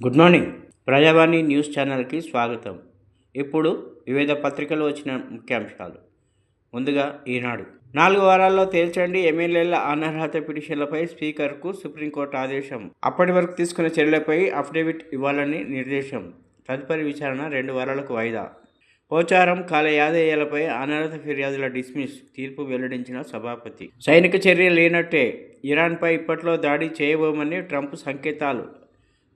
Good morning. ప్రజావాణి news ఛానల్కి స్వాగతం. ఇప్పుడు వివిధ పత్రికలు వచ్చిన ముఖ్యాంశాలు. ముందుగా ఈనాడు. 4 వారాల్లో తేల్చండి ఎమ్మెల్యేల అనర్హత పిటిషన్లపై స్పీకర్కు సుప్రీంకోర్టు ఆదేశం. అప్పటి వరకు తీసుకున్న చర్యలపై అఫిడవిట్ ఇవ్వాలని నిర్దేశం. తదుపరి విచారణ 2 వారాలకు వాయిదా. పోచారం కాల యాదయ్యలపై అనర్హత ఫిర్యాదుల డిస్మిస్. తీర్పు వెల్లడించిన సభాపతి. సైనిక చర్య లేనట్టే. ఇరాన్పై ఇప్పట్లో దాడి చేయబోమని ట్రంప్ సంకేతాలు.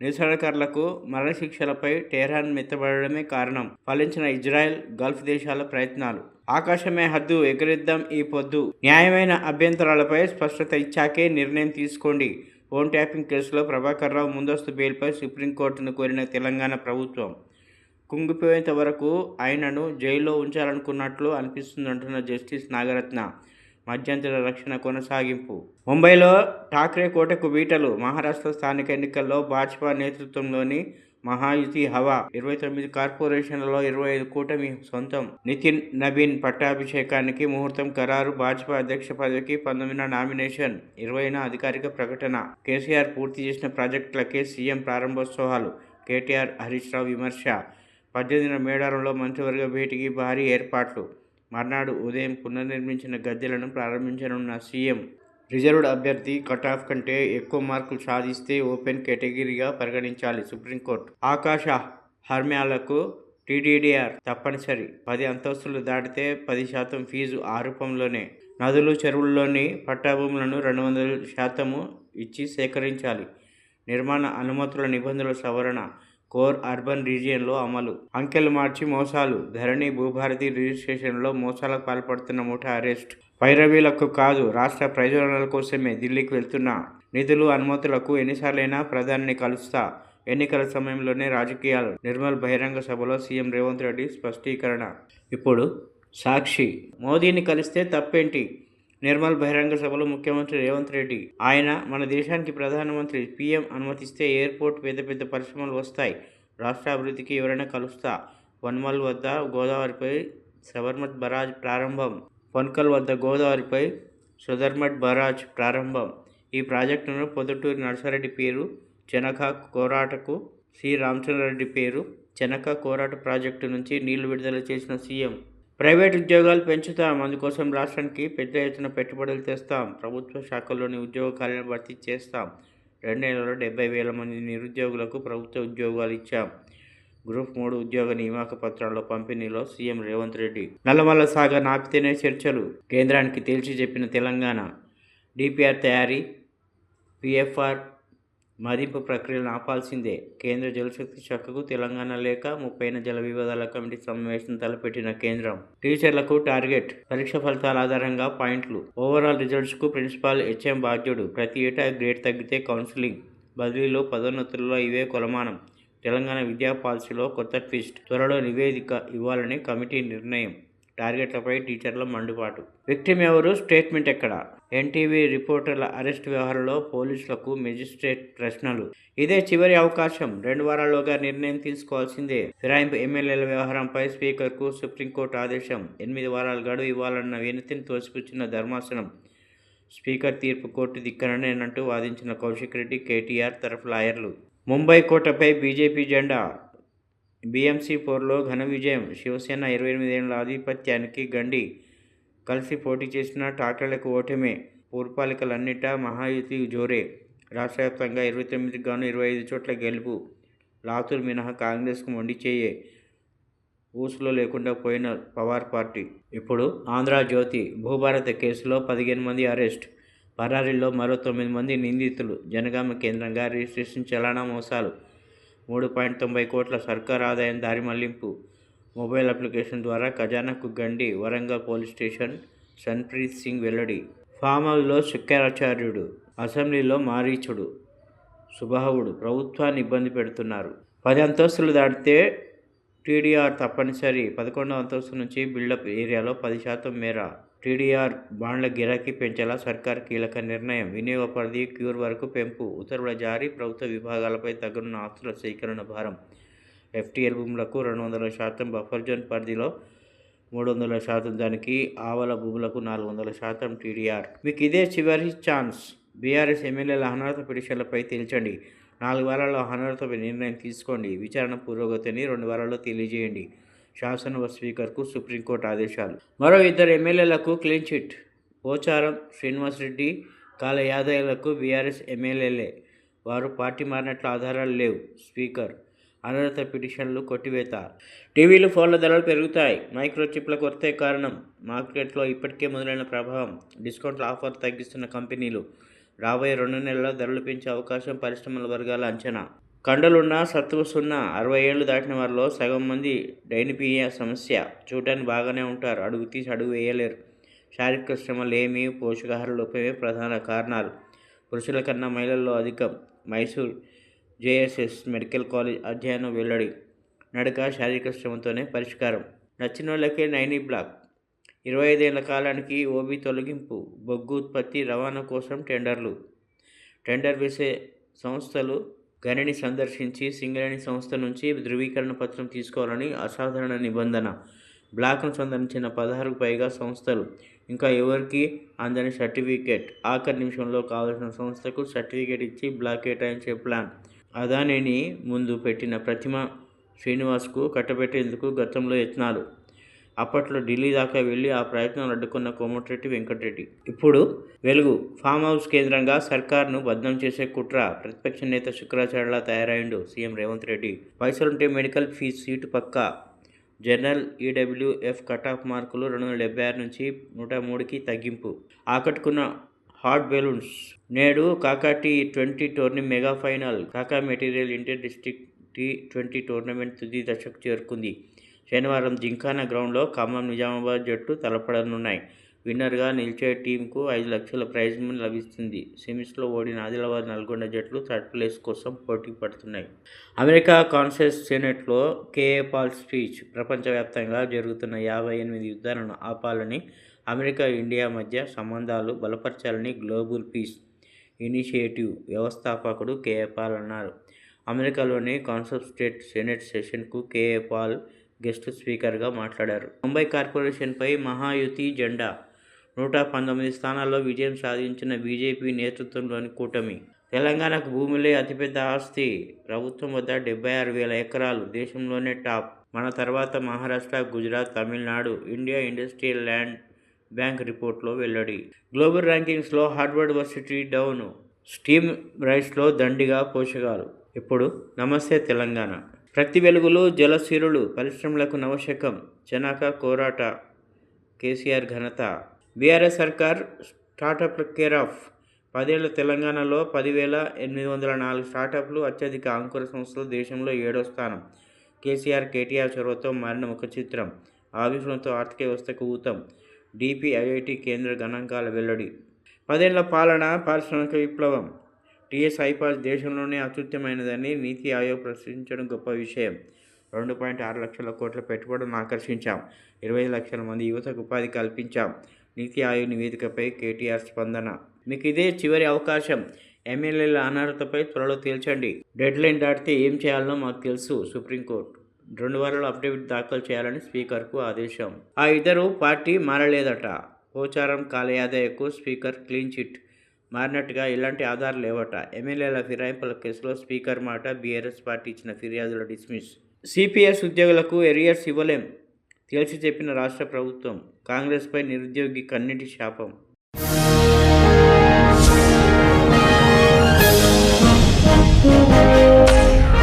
నిరసనకారులకు మరణశిక్షలపై టెహ్రాన్ మెత్తబడమే కారణం. ఫలించిన ఇజ్రాయెల్, గల్ఫ్ దేశాల ప్రయత్నాలు. ఆకాశమే హద్దు, ఎగరేద్దాం ఈ పొద్దు. న్యాయమైన అభ్యంతరాలపై స్పష్టత ఇచ్చాకే నిర్ణయం తీసుకోండి. ఫోన్ ట్యాపింగ్ కేసులో ప్రభాకర్ రావు ముందస్తు బెయిల్పై సుప్రీంకోర్టును కోరిన తెలంగాణ ప్రభుత్వం. కుంగిపోయేంత వరకు ఆయనను జైల్లో ఉంచాలనుకున్నట్లు అనిపిస్తుందంటున్న జస్టిస్ నాగరత్న. మధ్యంతర రక్షణ కొనసాగింపు. ముంబైలో ఠాక్రే కోటకు బీటలు. మహారాష్ట్ర స్థానిక ఎన్నికల్లో భాజపా నేతృత్వంలోని మహాయుతి హవా. 29 కార్పొరేషన్లలో 25 కూటమి సొంతం. నితిన్ నబీన్ పట్టాభిషేకానికి ముహూర్తం ఖరారు. భాజపా అధ్యక్ష పదవికి 19న నామినేషన్, 20న అధికారిక ప్రకటన. కేసీఆర్ పూర్తి చేసిన ప్రాజెక్టులకే సీఎం ప్రారంభోత్సవాలు. కేటీఆర్, హరీష్ రావు విమర్శ. 18న మేడారంలో మంత్రివర్గ భేటీకి భారీ ఏర్పాట్లు. మర్నాడు ఉదయం పునర్నిర్మించిన గద్దెలను ప్రారంభించనున్న సీఎం. రిజర్వ్డ్ అభ్యర్థి కటాఫ్ కంటే ఎక్కువ మార్కులు సాధిస్తే ఓపెన్ కేటగిరీగా పరిగణించాలి సుప్రీంకోర్టు. ఆకాశ హర్మ్యాలకు టీడీడీఆర్ తప్పనిసరి. 10 అంతస్తులు దాటితే 10% ఫీజు ఆ రూపంలోనే. నదులు, చెరువుల్లోని పట్టాభూములను 200% ఇచ్చి సేకరించాలి. నిర్మాణ అనుమతుల నిబంధనల సవరణ. కోర్ అర్బన్ రీజియన్లో అమలు. అంకెలు మార్చి మోసాలు. ధరణి, భూభారతి రిజిస్ట్రేషన్లో మోసాలకు పాల్పడుతున్న ముఠా అరెస్ట్. పైరవీలకు కాదు, రాష్ట్ర ప్రయోజనాల కోసమే ఢిల్లీకి వెళ్తున్నా. నిధులు, అనుమతులకు ఎన్నిసార్లైనా ప్రధానిని కలుస్తా. ఎన్నికల సమయంలోనే రాజకీయాలు. నిర్మల్ బహిరంగ సభలో సీఎం రేవంత్ రెడ్డి స్పష్టీకరణ. ఇప్పుడు సాక్షి. మోదీని కలిస్తే తప్పేంటి? నిర్మల్ బహిరంగ సభలో ముఖ్యమంత్రి రేవంత్ రెడ్డి. ఆయన మన దేశానికి ప్రధానమంత్రి. పీఎం అనుమతిస్తే ఎయిర్పోర్ట్, పెద్ద పరిశ్రమలు వస్తాయి. రాష్ట్ర అభివృద్ధికి ఎవరైనా కలుస్తా. వన్మల్ వద్ద గోదావరిపై సబర్మత్ బరాజ్ ప్రారంభం. పొన్కల్ వద్ద గోదావరిపై సదర్మట్ బరాజ్ ప్రారంభం. ఈ ప్రాజెక్టును పొద్దుటూరి నర్సారెడ్డి పేరు చెనక కోరాటకు, సి రామచంద్రారెడ్డి పేరు చెనక కోరాట ప్రాజెక్టు నుంచి నీళ్లు విడుదల చేసిన సీఎం. ప్రైవేట్ ఉద్యోగాలు పెంచుతాం. అందుకోసం రాష్ట్రానికి పెద్ద ఎత్తున పెట్టుబడులు తెస్తాం. ప్రభుత్వ శాఖల్లోని ఉద్యోగ ఖాళీలను భర్తీ చేస్తాం. 2 నెలల్లో 70,000 మంది నిరుద్యోగులకు ప్రభుత్వ ఉద్యోగాలు ఇచ్చాం. గ్రూప్ 3 ఉద్యోగ నియామక పత్రాల పంపిణీలో సీఎం రేవంత్ రెడ్డి. నల్లమల్ల సాగర్ ఆపితేనే చర్చలు. కేంద్రానికి తేల్చి చెప్పిన తెలంగాణ. డిపిఆర్ తయారీ, పిఎఫ్ఆర్ మదింపు ప్రక్రియలను ఆపాల్సిందే. కేంద్ర జలశక్తి శాఖకు తెలంగాణ లేఖ. 30న జల వివాదాల కమిటీ సమావేశం తలపెట్టిన కేంద్రం. టీచర్లకు టార్గెట్. పరీక్ష ఫలితాల ఆధారంగా పాయింట్లు. ఓవరాల్ రిజల్ట్స్కు ప్రిన్సిపాల్, హెచ్ఎం బాధ్యుడు. ప్రతి ఏటా గ్రేడ్ తగ్గితే కౌన్సిలింగ్. బదిలీలో, పదోన్నతుల్లో ఇవే కొలమానం. తెలంగాణ విద్యా పాలసీలో కొత్త ట్విస్ట్. త్వరలో నివేదిక ఇవ్వాలని కమిటీ నిర్ణయం. టార్గెట్లపై టీచర్ల మండిపాటు. విక్టిమ్ ఎవరు? స్టేట్మెంట్ ఎక్కడ? ఎన్టీవీ రిపోర్టర్ల అరెస్ట్ వ్యవహారంలో పోలీసులకు మెజిస్ట్రేట్ ప్రశ్నలు. ఇదే చివరి అవకాశం. 2 వారాల్లోగా నిర్ణయం తీసుకోవాల్సిందే. ఫిరాయింపు ఎమ్మెల్యేల వ్యవహారంపై స్పీకర్కు సుప్రీంకోర్టు ఆదేశం. 8 వారాల గడువు ఇవ్వాలన్న వినతిని తోసిపుచ్చిన ధర్మాసనం. స్పీకర్ తీర్పు కోర్టు ధిక్కరణేనంటూ వాదించిన కౌశిక్ రెడ్డి, కేటీఆర్ తరఫు లాయర్లు. ముంబై కోటపై బీజేపీ జెండా. బీఎంసీ పోర్లో ఘన విజయం. శివసేన 28 ఏళ్ల ఆధిపత్యానికి గండి. కలిసి పోటీ చేసిన ఠాక్రేలకు ఓటమే. పురపాలికలన్నిటా మహాయుతి జోరే. రాష్ట్ర వ్యాప్తంగా 29కి గాను 25 చోట్ల గెలుపు. లాతూర్ మినహా కాంగ్రెస్కు మొండి చేయే. ఊసులో లేకుండా పోయిన పవార్ పార్టీ. ఇప్పుడు ఆంధ్రజ్యోతి. భూభారతి కేసులో 15 మంది అరెస్ట్. పరారీలో మరో 9 మంది నిందితులు. జనగామ కేంద్రంగా రిజిస్ట్రేషన్ చలానా మోసాలు. 3.90 కోట్ల సర్కారు ఆదాయం దారి మళ్లింపు. మొబైల్ అప్లికేషన్ ద్వారా ఖజానాకు గండి. వరంగల్ పోలీస్ స్టేషన్ సన్ప్రీత్ సింగ్ వెల్లడి. ఫామ్ హౌస్లో శుక్రాచార్యుడు, అసెంబ్లీలో మారీచుడు, సుబాహుడు ప్రభుత్వాన్ని ఇబ్బంది పెడుతున్నారు. 10 అంతస్తులు దాటితే టీడీఆర్ తప్పనిసరి. 11వ అంతస్తు నుంచి బిల్డప్ ఏరియాలో 10% మేర టీడీఆర్ బాండ్ల గిరాకీ పెంచేలా సర్కార్ కీలక నిర్ణయం. వినియోగ పరిధి క్యూర్ వరకు పెంపు. ఉత్తర్వుల జారీ. ప్రభుత్వ విభాగాలపై తగ్గనున్న ఆస్తుల సేకరణ భారం. ఎఫ్టీఎల్ భూములకు 200% బఫర్ జోన్ పరిధిలో 300%. దానికి ఆవల భూములకు 400% టీడీఆర్. మీకు ఇదే చివరి ఛాన్స్. బీఆర్ఎస్ ఎమ్మెల్యేల అనర్హత పిటిషన్లపై తేల్చండి. 4 వారాల్లో అనర్హతపై నిర్ణయం తీసుకోండి. విచారణ పురోగతిని 2 వారాల్లో తెలియజేయండి. శాసనసభ స్పీకర్కు సుప్రీంకోర్టు ఆదేశాలు. మరో 2 ఎమ్మెల్యేలకు క్లీన్ చిట్. పోచారం శ్రీనివాసరెడ్డి, కాళ యాదయ్యలకు బీఆర్ఎస్ ఎమ్మెల్యేలే. వారు పార్టీ మారినట్లు ఆధారాలు లేవు. స్పీకర్ అనర్హత పిటిషన్లు కొట్టివేత. టీవీలు, ఫోన్ల ధరలు పెరుగుతాయి. మైక్రోచిప్ల కొరతే కారణం. మార్కెట్లో ఇప్పటికే మొదలైన ప్రభావం. డిస్కౌంట్ల ఆఫర్ తగ్గిస్తున్న కంపెనీలు. రాబోయే 2 నెలల్లో ధరలు పెంచే అవకాశం పరిశ్రమల వర్గాల అంచనా. కండలున్న సత్తువసున్న 60 ఏళ్లు దాటిన వారిలో సగం మంది డైనిపియా సమస్య. చూడటానికి బాగానే ఉంటారు, అడుగు తీసి అడుగు వేయలేరు. శారీరక శ్రమ లేమి, పోషకాహార లోపమే ప్రధాన కారణాలు. పురుషుల కన్నా మహిళల్లో అధికం. మైసూర్ జేఎస్ఎస్ మెడికల్ కాలేజ్ అధ్యయనం వెల్లడి. నడక, శారీరక శ్రమతోనే పరిష్కారం. నచ్చిన వాళ్ళకే నైనీ బ్లాక్. 25 ఏళ్ల కాలానికి ఓబీ తొలగింపు. బొగ్గు ఉత్పత్తి, రవాణా కోసం టెండర్లు. టెండర్ వేసే సంస్థలు గనిని సందర్శించి సింగరేణి సంస్థ నుంచి ధృవీకరణ పత్రం తీసుకోవాలని అసాధారణ నిబంధన. బ్లాక్ను సందర్శించిన 16కు పైగా సంస్థలు. ఇంకా ఎవరికి అందని సర్టిఫికేట్. ఆఖరి నిమిషంలో కావాల్సిన సంస్థకు సర్టిఫికేట్ ఇచ్చి బ్లాక్ కేటాయించే ప్లాన్. అదానిని ముందు పెట్టిన ప్రతిమ శ్రీనివాస్కు కట్టబెట్టేందుకు గతంలో యత్నాలు. అప్పట్లో ఢిల్లీ దాకా వెళ్ళి ఆ ప్రయత్నాలు అడ్డుకున్న కోమటిరెడ్డి వెంకటరెడ్డి. ఇప్పుడు వెలుగు. ఫామ్ హౌస్ కేంద్రంగా సర్కార్ను బద్నాం చేసే కుట్ర. ప్రతిపక్ష నేత శుక్రాచార్యలా తయారైండు సీఎం రేవంత్ రెడ్డి. పైసలుంటే మెడికల్ ఫీజు సీటు పక్కా. జనరల్ ఈడబ్ల్యూఎఫ్ కటాఫ్ మార్కులు 276 నుంచి 103కి తగ్గింపు. ఆకట్టుకున్న హాట్ బెలూన్స్. నేడు కాకా T20 టోర్నీ మెగా ఫైనల్. కాకా material inter district T20 tournament తుది దశకు చేరుకుంది. శనివారం జింకానా గ్రౌండ్లో ఖమ్మం, నిజామాబాద్ జట్టు తలపడనున్నాయి. విన్నర్గా నిలిచే టీంకు 5 లక్షల ప్రైజ్ మనీ లభిస్తుంది. సెమీస్లో ఓడిన ఆదిలాబాద్, నల్గొండ జట్లు థర్డ్ ప్లేస్ కోసం పోటీ పడుతున్నాయి. అమెరికా కాన్గ్రెస్ సెనెట్లో కేఏ పాల్ స్పీచ్. ప్రపంచవ్యాప్తంగా జరుగుతున్న 58 యుద్ధాలను ఆపాలని, అమెరికా, ఇండియా మధ్య సంబంధాలు బలపరచాలని గ్లోబల్ పీస్ ఇనిషియేటివ్ వ్యవస్థాపకుడు కేఏ పాల్ అన్నారు. అమెరికాలోని కాన్సెప్ట్ స్టేట్ సెనెట్ సెషన్కు కేఏ పాల్ గెస్ట్ స్పీకర్గా మాట్లాడారు. ముంబై కార్పొరేషన్పై మహాయుతి జెండా. 119 స్థానాల్లో విజయం సాధించిన బీజేపీ నేతృత్వంలోని కూటమి. తెలంగాణకు భూములే అతిపెద్ద ఆస్తి. ప్రభుత్వం వద్ద 76,000 ఎకరాలు. దేశంలోనే టాప్. మన తర్వాత Maharashtra, Gujarat, Tamil Nadu. India industrial land bank రిపోర్ట్లో వెల్లడి. గ్లోబల్ ర్యాంకింగ్స్లో హార్వర్డ్ వర్సిటీ డౌన్. స్టీమ్ రైస్లో దండిగా పోషకాలు. ఇప్పుడు నమస్తే తెలంగాణ. ప్రతి వెలుగులు జలసిరులు. పరిశ్రమలకు నవశకం. చెనాక కోరాట. కేసీఆర్ ఘనత. బీఆర్ఎస్ సర్కార్ స్టార్టప్ కేర్ ఆఫ్. 10 ఏళ్ల తెలంగాణలో 10,804 స్టార్టప్లు. అత్యధిక అంకుర సంస్థలు. దేశంలో 7వ స్థానం. కేసీఆర్, కేటీఆర్ చొరవతో మారిన ముఖ చిత్రం. ఆవిష్కరణతో ఆర్థిక వ్యవస్థకు ఊతం. డీపీ ఐఐటీ కేంద్ర గణాంకాల వెల్లడి. 10 ఏళ్ల పాలన, పారిశ్రామిక విప్లవం. టీఎస్ ఐపాస్ దేశంలోనే అత్యుత్తమైనదని నీతి ఆయోగ్ ప్రశ్నించడం గొప్ప విషయం. 2.6 లక్షల కోట్ల పెట్టుబడులను ఆకర్షించాం. 25 లక్షల మంది యువతకు ఉపాధి కల్పించాం. నీతి ఆయోగ్ నివేదికపై కేటీఆర్ స్పందన. మీకు ఇదే చివరి అవకాశం. ఎమ్మెల్యేల అనర్హతపై త్వరలో తేల్చండి. డెడ్లైన్ దాటితే ఏం చేయాలనో మాకు తెలుసు. సుప్రీంకోర్టు 2 వారాల్లో అఫిడవిట్ దాఖలు చేయాలని స్పీకర్కు ఆదేశం. ఆ ఇద్దరు పార్టీ మారలేదట. పోచారం, కాళ యాదయ్యకు స్పీకర్ క్లీన్ చిట్. మారినట్టుగా ఎలాంటి ఆధారాలు లేవట. ఎమ్మెల్యేల ఫిరాయింపుల కేసులో స్పీకర్ మాట. బీఆర్ఎస్ పార్టీ ఇచ్చిన ఫిర్యాదుల డిస్మిస్. సిపిఎస్ ఉద్యోగులకు ఎరియర్స్ ఇవ్వలేం తెలిసి చెప్పిన రాష్ట్ర ప్రభుత్వం. కాంగ్రెస్పై నిరుద్యోగి కన్నీటి శాపం.